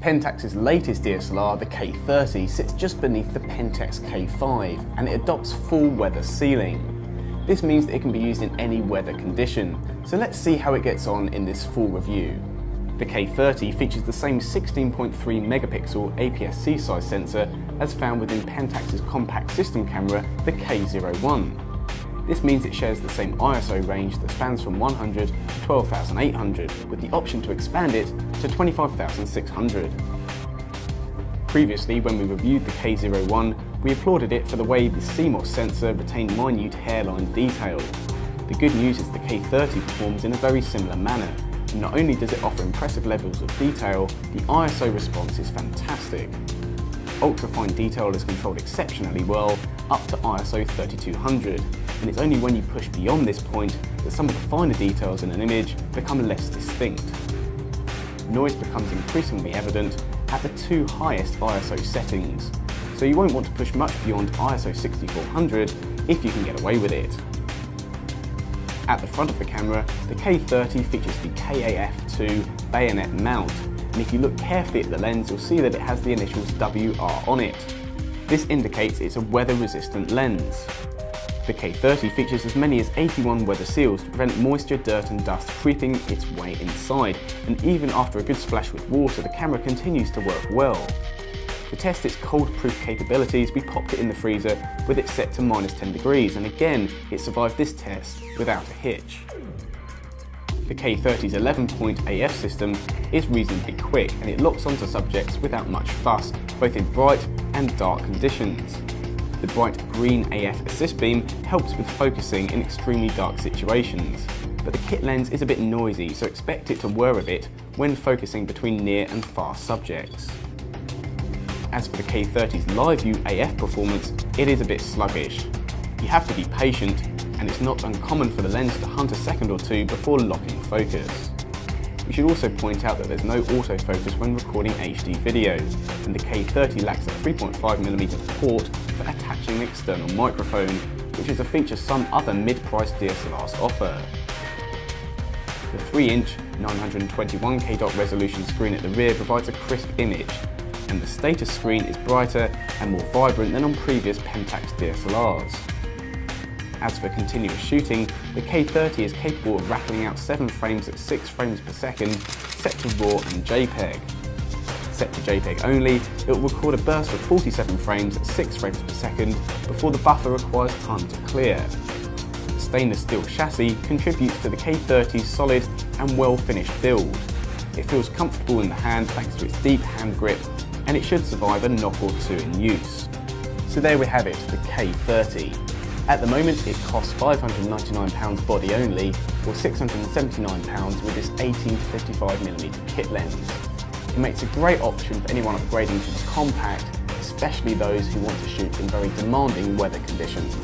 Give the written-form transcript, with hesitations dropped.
Pentax's latest DSLR, the K30, sits just beneath the Pentax K5 and it adopts full weather sealing. This means that it can be used in any weather condition, so let's see how it gets on in this full review. The K30 features the same 16.3 megapixel APS-C size sensor as found within Pentax's compact system camera, the K01. This means it shares the same ISO range that spans from 100 to 12,800, with the option to expand it to 25,600. Previously, when we reviewed the K01, we applauded it for the way the CMOS sensor retained minute hairline detail. The good news is the K30 performs in a very similar manner, and not only does it offer impressive levels of detail, the ISO response is fantastic. Ultra-fine detail is controlled exceptionally well, up to ISO 3200, and it's only when you push beyond this point that some of the finer details in an image become less distinct. Noise becomes increasingly evident at the two highest ISO settings, so you won't want to push much beyond ISO 6400 if you can get away with it. At the front of the camera, the K30 features the KAF2 bayonet mount, and if you look carefully at the lens, you'll see that it has the initials WR on it. This indicates it's a weather-resistant lens. The K30 features as many as 81 weather seals to prevent moisture, dirt and dust creeping its way inside, and even after a good splash with water, the camera continues to work well. To test its cold-proof capabilities, we popped it in the freezer with it set to -10 degrees, and again, it survived this test without a hitch. The K30's 11-point AF system is reasonably quick, and it locks onto subjects without much fuss, both in bright and dark conditions. The bright green AF assist beam helps with focusing in extremely dark situations, but the kit lens is a bit noisy, so expect it to whir a bit when focusing between near and far subjects. As for the K30's live view AF performance, it is a bit sluggish. You have to be patient, and it's not uncommon for the lens to hunt a second or two before locking focus. We should also point out that there's no autofocus when recording HD video, and the K30 lacks a 3.5mm port for attaching an external microphone, which is a feature some other mid-priced DSLRs offer. The 3-inch 921K dot resolution screen at the rear provides a crisp image, and the status screen is brighter and more vibrant than on previous Pentax DSLRs. As for continuous shooting, the K30 is capable of rattling out 7 frames at 6 frames per second, set to RAW and JPEG. Set to JPEG only, it will record a burst of 47 frames at 6 frames per second before the buffer requires time to clear. The stainless steel chassis contributes to the K30's solid and well-finished build. It feels comfortable in the hand thanks to its deep hand grip, and it should survive a knock or two in use. So there we have it, the K30. At the moment it costs £599 body only, or £679 with this 18-55mm kit lens. It makes a great option for anyone upgrading to the compact, especially those who want to shoot in very demanding weather conditions.